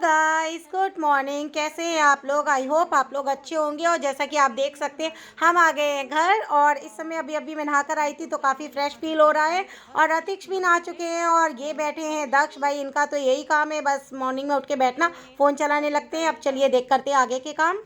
Guys, good morning. कैसे हैं आप लोग? आई होप आप लोग अच्छे होंगे। और जैसा कि आप देख सकते हैं, हम आ गए हैं घर और इस समय अभी अभी मैं नहाकर आई थी तो काफ़ी फ्रेश फील हो रहा है। और अतिक्ष भी नहा चुके हैं और ये बैठे हैं दक्ष भाई। इनका तो यही काम है, बस मॉर्निंग में उठ के बैठना, फ़ोन चलाने लगते हैं। अब चलिए देख करते हैं आगे के काम।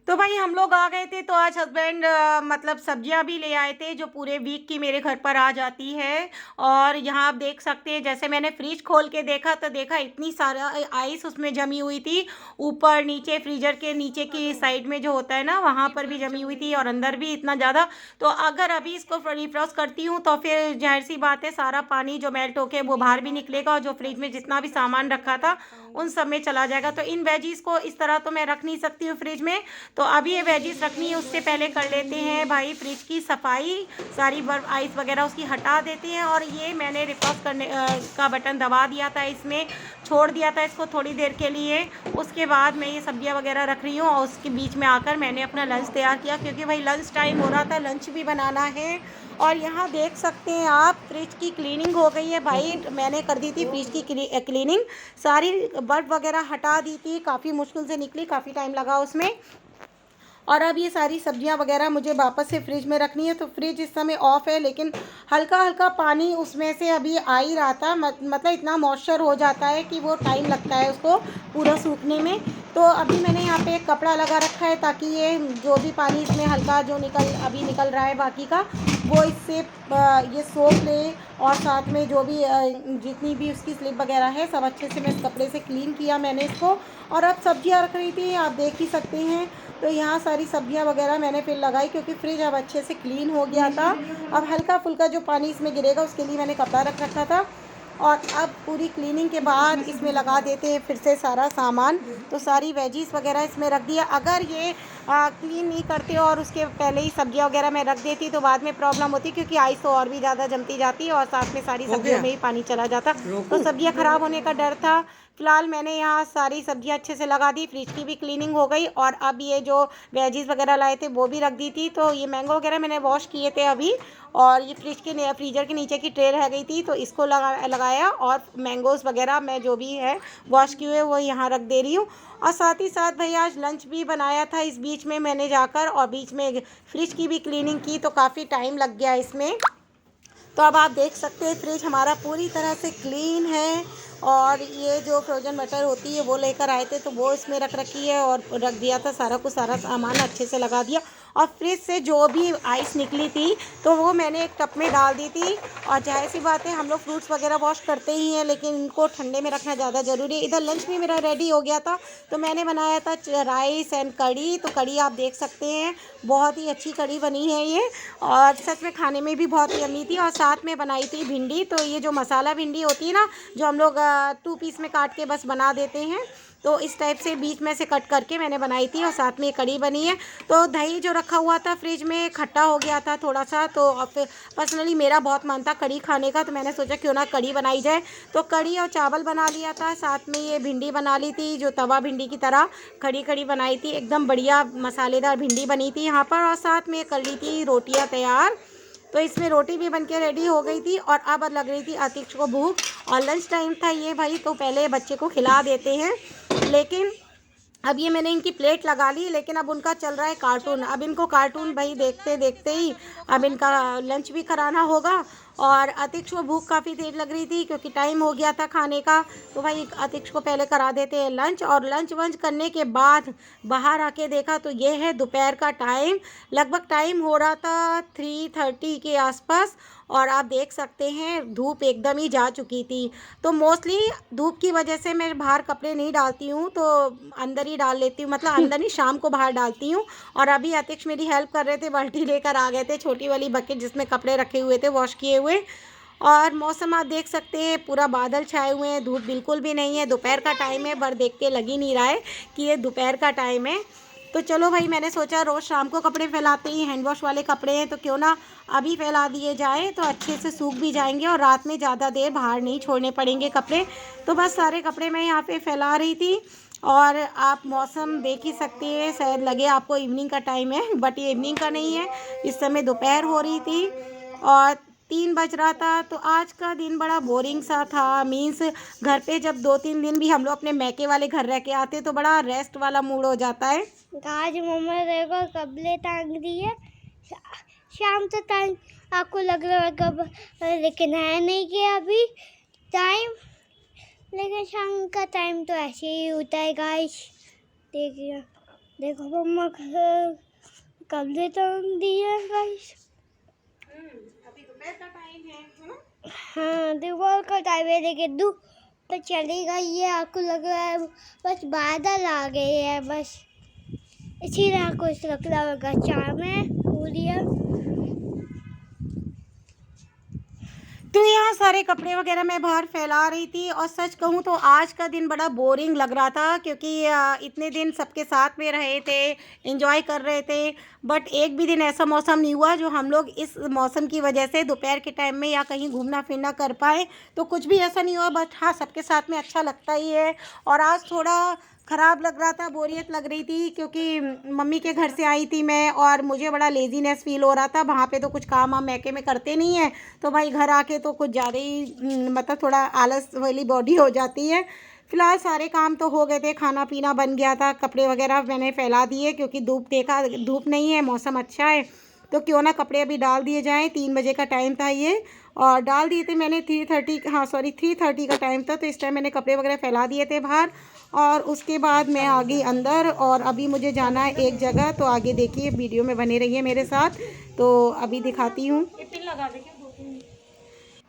तो भाई हम लोग आ गए थे तो आज हस्बैंड मतलब सब्जियां भी ले आए थे जो पूरे वीक की मेरे घर पर आ जाती है। और यहाँ आप देख सकते हैं, जैसे मैंने फ्रिज खोल के देखा तो देखा इतनी सारा आइस उसमें जमी हुई थी। ऊपर नीचे फ्रीजर के नीचे की साइड में जो होता है ना, वहाँ पर भी जमी हुई थी और अंदर भी इतना ज़्यादा। तो अगर अभी इसको डिफ्रॉस्ट करती हूँ तो फिर जाहिर सी बात है, सारा पानी जो मेल्ट होके वो बाहर भी निकलेगा और जो फ्रिज में जितना भी सामान रखा था उन सब में चला जाएगा। तो इन वेजीज को इस तरह तो मैं रख नहीं सकती हूँ फ्रिज में। तो अभी ये वेजीज रखनी है, उससे पहले कर लेते हैं भाई फ्रिज की सफाई। सारी बर्फ आइस वगैरह उसकी हटा देते हैं। और ये मैंने रिफ्रॉस्ट करने का बटन दबा दिया था, इसमें छोड़ दिया था इसको थोड़ी देर के लिए। उसके बाद मैं ये सब्जियां वगैरह रख रही हूँ और उसके बीच में आकर मैंने अपना लंच तैयार किया, क्योंकि भाई लंच टाइम हो रहा था, लंच भी बनाना है। और यहाँ देख सकते हैं आप, फ्रिज की क्लीनिंग हो गई है भाई। मैंने कर दी थी फ्रिज की क्लीनिंग, सारी बर्फ वगैरह हटा दी थी। काफ़ी मुश्किल से निकली, काफ़ी टाइम लगा उसमें। और अब ये सारी सब्जियां वगैरह मुझे वापस से फ्रिज में रखनी है। तो फ्रिज इस समय ऑफ है, लेकिन हल्का हल्का पानी उसमें से अभी आ ही रहा था। मतलब इतना मॉइस्चर हो जाता है कि वो टाइम लगता है उसको पूरा सूखने में। तो अभी मैंने यहाँ पे एक कपड़ा लगा रखा है, ताकि ये जो भी पानी इसमें हल्का जो निकल रहा है बाकी का, वो इससे ये सोख ले। और साथ में जो भी जितनी भी उसकी स्लिप वगैरह है, सब अच्छे से मैं इस कपड़े से क्लीन किया मैंने इसको। और अब सब्जियां रख रही थी, आप देख ही सकते हैं। तो यहाँ सारी सब्जियां वगैरह मैंने फिर लगाई, क्योंकि फ्रिज अब अच्छे से क्लीन हो गया था। अब हल्का फुल्का जो पानी इसमें गिरेगा उसके लिए मैंने कपड़ा रख रखा था। और अब पूरी क्लीनिंग के बाद इसमें लगा देते हैं फिर से सारा सामान। तो सारी वेजीज वगैरह इसमें रख दिया। अगर ये क्लीन नहीं करते और उसके पहले ही सब्जियां वगैरह मैं रख देती तो बाद में प्रॉब्लम होती, क्योंकि आइस तो और भी ज़्यादा जमती जाती और साथ में सारी सब्जियों में ही पानी चला जाता, तो सब्जियां ख़राब होने का डर था। फिलहाल मैंने यहाँ सारी सब्जियां अच्छे से लगा दी, फ्रिज की भी क्लीनिंग हो गई। और अब ये जो वेजीज वगैरह लाए थे वो भी रख दी थी। तो ये मैंगो वगैरह मैंने वॉश किए थे अभी। और ये फ्रीजर के नीचे की ट्रे रह गई थी, तो इसको लगाया। और मैंगोज़ वगैरह मैं जो भी है वॉश किए हुए वो यहाँ रख दे रही हूँ। और साथ ही साथ भैया आज लंच भी बनाया था इस बीच में मैंने जाकर, और बीच में फ्रिज की भी क्लीनिंग की, तो काफ़ी टाइम लग गया इसमें। तो अब आप देख सकते हैं फ्रिज हमारा पूरी तरह से क्लीन है। और ये जो फ्रोजन मटर होती है वो लेकर आए थे, तो वो इसमें रख रखी है और रख दिया था सारा कुछ, सारा सामान अच्छे से लगा दिया। और फ्रिज से जो भी आइस निकली थी तो वो मैंने एक टब में डाल दी थी। और जाहिर सी बात है, हम लोग फ्रूट्स वगैरह वॉश करते ही हैं, लेकिन इनको ठंडे में रखना ज़्यादा ज़रूरी है। इधर लंच भी मेरा रेडी हो गया था, तो मैंने बनाया था राइस एंड कढ़ी। तो कढ़ी आप देख सकते हैं, बहुत ही अच्छी कढ़ी बनी है ये, और सच में खाने में भी बहुत यम्मी थी। और साथ में बनाई थी भिंडी। तो ये जो मसाला भिंडी होती है ना, जो हम लोग 2 पीस में काट के बस बना देते हैं, तो इस टाइप से बीच में से कट करके मैंने बनाई थी। और साथ में कढ़ी बनी है। तो दही जो रखा हुआ था फ्रिज में खट्टा हो गया था थोड़ा सा, तो फिर पर्सनली मेरा बहुत मन था कढ़ी खाने का, तो मैंने सोचा क्यों ना कढ़ी बनाई जाए। तो कढ़ी और चावल बना लिया था, साथ में ये भिंडी बना ली थी, जो तवा भिंडी की तरह खड़ी खड़ी बनाई थी, एकदम बढ़िया मसालेदार भिंडी बनी थी यहाँ पर। और साथ में कर ली थी रोटियाँ तैयार। तो इसमें रोटी भी बनके रेडी हो गई थी। और अब लग रही थी अतिक्ष को भूख, और लंच टाइम था ये भाई, तो पहले बच्चे को खिला देते हैं। लेकिन अब ये मैंने इनकी प्लेट लगा ली, लेकिन अब उनका चल रहा है कार्टून। अब इनको कार्टून भाई देखते देखते ही अब इनका लंच भी कराना होगा। और अतिक्ष को भूख काफ़ी देर लग रही थी, क्योंकि टाइम हो गया था खाने का। तो भाई अतिक्ष को पहले करा देते हैं लंच। और लंच वंच करने के बाद बाहर आके देखा तो ये है दोपहर का टाइम। लगभग टाइम हो रहा था 3:30 के आसपास। और आप देख सकते हैं धूप एकदम ही जा चुकी थी। तो मोस्टली धूप की वजह से मैं बाहर कपड़े नहीं डालती हूँ, तो अंदर ही डाल लेती हूँ, मतलब अंदर ही शाम को बाहर डालती हूँ। और अभी अतिक्ष मेरी हेल्प कर रहे थे, बाल्टी लेकर आ गए थे, छोटी वाली बकेट जिसमें कपड़े रखे हुए थे वॉश किए हुए। और मौसम आप देख सकते हैं, पूरा बादल छाए हुए हैं, धूप बिल्कुल भी नहीं है। दोपहर का टाइम है, पर देख के लग ही नहीं रहा है कि ये दोपहर का टाइम है। तो चलो भाई, मैंने सोचा रोज़ शाम को कपड़े फैलाते ही हैंड वॉश वाले कपड़े हैं, तो क्यों ना अभी फैला दिए जाए, तो अच्छे से सूख भी जाएंगे और रात में ज़्यादा देर बाहर नहीं छोड़ने पड़ेंगे कपड़े। तो बस सारे कपड़े मैं यहाँ पे फैला रही थी। और आप मौसम देख ही सकते हैं, शायद लगे आपको इवनिंग का टाइम है, बट ये इवनिंग का नहीं है। इस समय दोपहर हो रही थी और 3 बज रहा था। तो आज का दिन बड़ा बोरिंग सा था। मीन्स घर पे जब 2-3 दिन भी हम लोग अपने मैके वाले घर रह के आते तो बड़ा रेस्ट वाला मूड हो जाता है। आज मम्मा देखो कपड़े टांग दी है। शाम से टाइम आपको लग रहा है कब, लेकिन है नहीं कि अभी टाइम, लेकिन शाम का टाइम तो ऐसे ही होता है गाइस। देखिए, देखो मम्मा कपड़े टांग दिए है गाइस। अभी दोपहर का टाइम है ना? हाँ, दोपहर का टाइम है, लेकिन धूप तो चली गई है। आपको लग रहा है बस बादल आ गए हैं, बस इसीलिए आपको लग रहा होगा शाम है पूरी है। तो यहाँ सारे कपड़े वगैरह मैं बाहर फैला रही थी और सच कहूँ तो आज का दिन बड़ा बोरिंग लग रहा था, क्योंकि इतने दिन सबके साथ में रहे थे, एंजॉय कर रहे थे। बट एक भी दिन ऐसा मौसम नहीं हुआ जो हम लोग इस मौसम की वजह से दोपहर के टाइम में या कहीं घूमना फिरना कर पाए। तो कुछ भी ऐसा नहीं हुआ, बट हाँ सबके साथ में अच्छा लगता ही है। और आज थोड़ा ख़राब लग रहा था, बोरियत लग रही थी, क्योंकि मम्मी के घर से आई थी मैं और मुझे बड़ा लेज़ीनेस फ़ील हो रहा था। वहाँ पे तो कुछ काम हम मैके में करते नहीं हैं, तो भाई घर आके तो कुछ ज़्यादा ही मतलब थोड़ा आलस वाली बॉडी हो जाती है। फ़िलहाल सारे काम तो हो गए थे, खाना पीना बन गया था, कपड़े वगैरह मैंने फैला दिए, क्योंकि धूप नहीं है, मौसम अच्छा है तो क्यों ना कपड़े अभी डाल दिए जाएँ। 3 बजे का टाइम था ये, और डाल दिए थे मैंने 3:30 का टाइम था। तो इस टाइम मैंने कपड़े वगैरह फैला दिए थे बाहर, और उसके बाद मैं आ गई अंदर। और अभी मुझे जाना है एक जगह, तो आगे देखिए वीडियो में बने रहिए मेरे साथ। तो अभी दिखाती हूँ।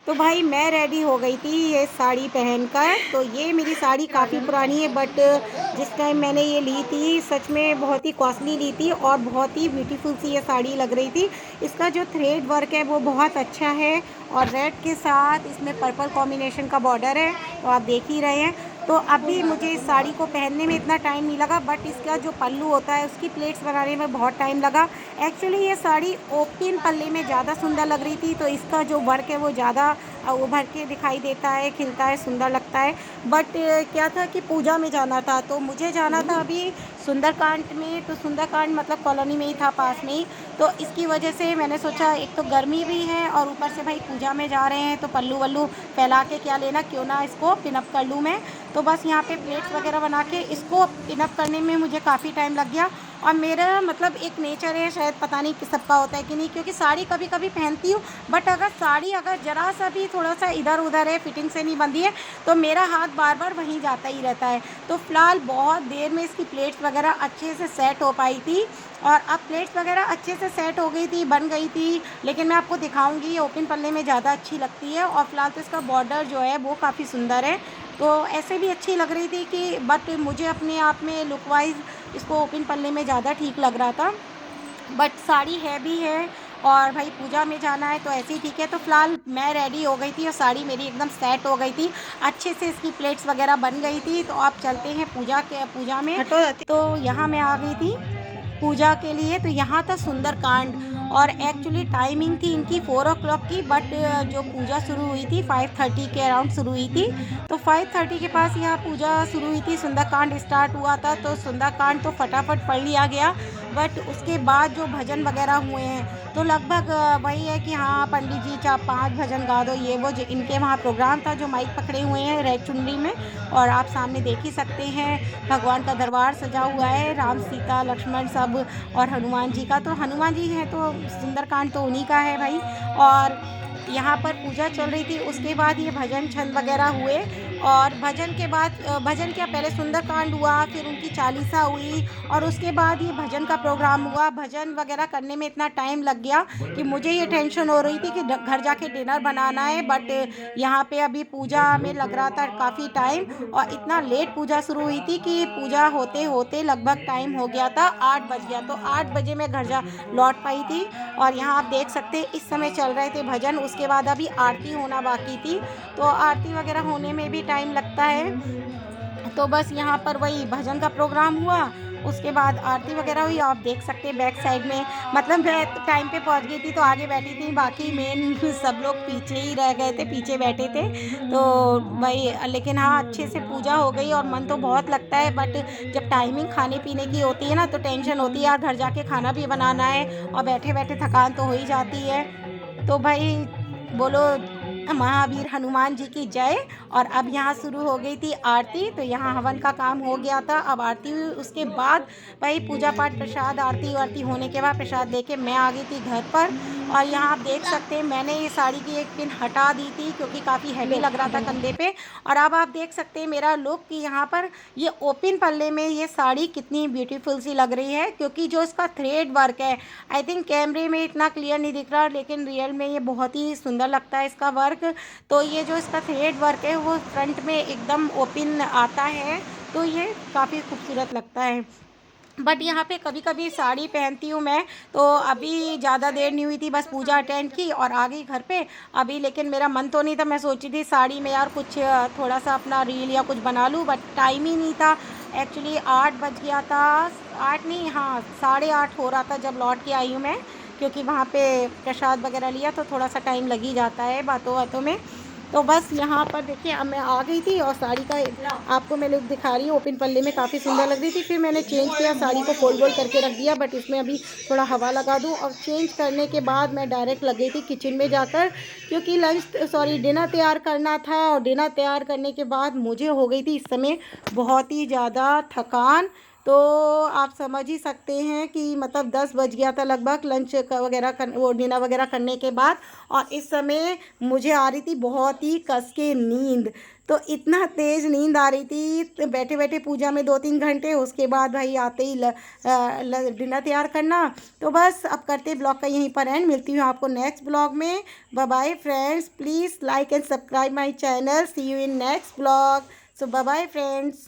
तो भाई मैं रेडी हो गई थी ये साड़ी पहनकर। तो ये मेरी साड़ी काफ़ी पुरानी है, बट जिस टाइम मैंने ये ली थी सच में बहुत ही कॉस्टली ली थी और बहुत ही ब्यूटीफुल सी ये साड़ी लग रही थी। इसका जो थ्रेड वर्क है वो बहुत अच्छा है, और रेड के साथ इसमें पर्पल कॉम्बिनेशन का बॉर्डर है, तो आप देख ही रहे हैं। तो अभी मुझे इस साड़ी को पहनने में इतना टाइम नहीं लगा, बट इसका जो पल्लू होता है उसकी प्लेट्स बनाने में बहुत टाइम लगा। एक्चुअली ये साड़ी ओपन पल्ले में ज़्यादा सुंदर लग रही थी, तो इसका जो वर्क है वो ज़्यादा उभर के दिखाई देता है, खिलता है, सुंदर लगता है। बट क्या था कि पूजा में जाना था, तो मुझे जाना था अभी सुंदरकांड में। तो सुंदरकांड मतलब कॉलोनी में ही था, पास में ही। तो इसकी वजह से मैंने सोचा एक तो गर्मी भी है और ऊपर से भाई पूजा में जा रहे हैं, तो पल्लू वल्लू फैला के क्या लेना, क्यों ना इसको पिनअप कर लूँ मैं। तो बस यहाँ पे प्लेट्स वगैरह बना के इसको पिनअप करने में मुझे काफ़ी टाइम लग गया। और मेरा मतलब एक नेचर है, शायद पता नहीं कि सबका होता है कि नहीं, क्योंकि साड़ी कभी कभी पहनती हूँ, बट अगर साड़ी अगर ज़रा सा भी थोड़ा सा इधर उधर है, फिटिंग से नहीं बंधी है, तो मेरा हाथ बार बार वहीं जाता ही रहता है। तो फ़िलहाल बहुत देर में इसकी प्लेट्स वगैरह अच्छे से सेट हो पाई थी, और अब प्लेट्स वगैरह अच्छे से सेट हो गई थी, बन गई थी। लेकिन मैं आपको दिखाऊंगी, ये ओपन पल्ले में ज़्यादा अच्छी लगती है, और फ़िलहाल तो इसका बॉर्डर जो है वो काफ़ी सुंदर है। तो ऐसे भी अच्छी लग रही थी कि, बट मुझे अपने आप में लुक वाइज इसको ओपन पल्ले में ज़्यादा ठीक लग रहा था। बट साड़ी हैवी है और भाई पूजा में जाना है, तो ऐसे ही ठीक है। तो फ़िलहाल मैं रेडी हो गई थी और साड़ी मेरी एकदम सेट हो गई थी, अच्छे से इसकी प्लेट्स वगैरह बन गई थी। तो आप चलते हैं पूजा में। तो यहाँ मैं आ गई थी पूजा के लिए। तो यहाँ था सुंदरकांड, और एक्चुअली टाइमिंग थी इनकी 4 o'clock की, बट जो पूजा शुरू हुई थी 5:30 के अराउंड शुरू हुई थी। तो 5:30 के पास यहाँ पूजा शुरू हुई थी, सुंदरकांड स्टार्ट हुआ था। तो सुंदरकांड तो फटाफट पढ़ लिया गया, बट उसके बाद जो भजन वगैरह हुए हैं, तो लगभग वही है कि हाँ पंडित जी 4-5 भजन गा दो, ये वो जो इनके वहाँ प्रोग्राम था, जो माइक पकड़े हुए हैं रेड चुनरी में। और आप सामने देख ही सकते हैं भगवान का दरबार सजा हुआ है, राम सीता लक्ष्मण सब, और हनुमान जी का। तो हनुमान जी हैं तो सुंदरकांड तो उन्हीं का है भाई। और यहाँ पर पूजा चल रही थी, उसके बाद ये भजन छंद वगैरह हुए, और भजन के बाद भजन क्या, पहले सुंदरकांड हुआ, फिर उनकी चालीसा हुई, और उसके बाद ये भजन का प्रोग्राम हुआ। भजन वगैरह करने में इतना टाइम लग गया कि मुझे ये टेंशन हो रही थी कि घर जाके डिनर बनाना है, बट यहाँ पे अभी पूजा में लग रहा था काफ़ी टाइम, और इतना लेट पूजा शुरू हुई थी कि पूजा होते होते लगभग टाइम हो गया था 8 बज गया। तो 8 बजे मैं घर जा लौट पाई थी। और यहाँ आप देख सकते हैं इस समय चल रहे थे भजन, उसके बाद अभी आरती होना बाकी थी। तो आरती वगैरह होने में भी टाइम लगता है। तो बस यहाँ पर वही भजन का प्रोग्राम हुआ, उसके बाद आरती वगैरह हुई। आप देख सकते हैं बैक साइड में, मतलब मैं टाइम पे पहुंच गई थी तो आगे बैठी थी, बाकी मेन सब लोग पीछे ही रह गए थे, पीछे बैठे थे। तो भाई लेकिन हाँ, अच्छे से पूजा हो गई और मन तो बहुत लगता है, बट जब टाइमिंग खाने पीने की होती है ना तो टेंशन होती है यार, घर जाके खाना भी बनाना है और बैठे बैठे थकान तो हो ही जाती है। तो भाई बोलो महावीर हनुमान जी की जय। और अब यहाँ शुरू हो गई थी आरती, तो यहाँ हवन का काम हो गया था, अब आरती हुई। उसके बाद भाई पूजा पाठ प्रसाद आरती वारती होने के बाद प्रसाद लेके मैं आ गई थी घर पर। और यहाँ आप देख सकते हैं मैंने ये साड़ी की एक पिन हटा दी थी क्योंकि काफ़ी हैवी लग रहा था कंधे पे। और अब आप देख सकते हैं मेरा लुक कि यहाँ पर ये ओपन पल्ले में ये साड़ी कितनी ब्यूटीफुल सी लग रही है, क्योंकि जो इसका थ्रेड वर्क है, आई थिंक कैमरे में इतना क्लियर नहीं दिख रहा लेकिन रियल में ये बहुत ही सुंदर लगता है इसका वर्क। तो ये जो इसका थ्रेड वर्क है वो फ्रंट में एकदम ओपन आता है, तो ये काफ़ी खूबसूरत लगता है। बट यहाँ पे कभी कभी साड़ी पहनती हूँ मैं। तो अभी ज़्यादा देर नहीं हुई थी, बस पूजा अटेंड की और आ गई घर पे अभी। लेकिन मेरा मन तो नहीं था, मैं सोची थी साड़ी में यार कुछ थोड़ा सा अपना रील या कुछ बना लूँ, बट टाइम ही नहीं था। एक्चुअली 8 बज गया था, 8 नहीं, हाँ 8:30 हो रहा था जब लौट के आई हूँ मैं, क्योंकि वहाँ पे प्रसाद वगैरह लिया तो थोड़ा सा टाइम लग ही जाता है बातों बातों में। तो बस यहाँ पर देखिए अब मैं आ गई थी और साड़ी का आपको मैं लुक दिखा रही हूँ। ओपन पल्ले में काफ़ी सुंदर लग रही थी, फिर मैंने चेंज किया, साड़ी को फोल्ड वोल्ड करके रख दिया, बट इसमें अभी थोड़ा हवा लगा दूँ। और चेंज करने के बाद मैं डायरेक्ट लग गई थी किचन में जाकर, क्योंकि डिनर तैयार करना था। और डिनर तैयार करने के बाद मुझे हो गई थी इस समय बहुत ही ज़्यादा थकान। तो आप समझ ही सकते हैं कि मतलब 10 बज गया था लगभग लंच वगैरह वो डिनर वगैरह करने के बाद। और इस समय मुझे आ रही थी बहुत ही कस के नींद, तो इतना तेज़ नींद आ रही थी, तो बैठे बैठे पूजा में 2-3 घंटे, उसके बाद भाई आते ही डिनर तैयार करना। तो बस अब करते ब्लॉग का यहीं पर एंड, मिलती हूँ आपको नेक्स्ट ब्लॉग में। Bye bye friends, please like and subscribe my channel, see you in next blog. So bye bye friends.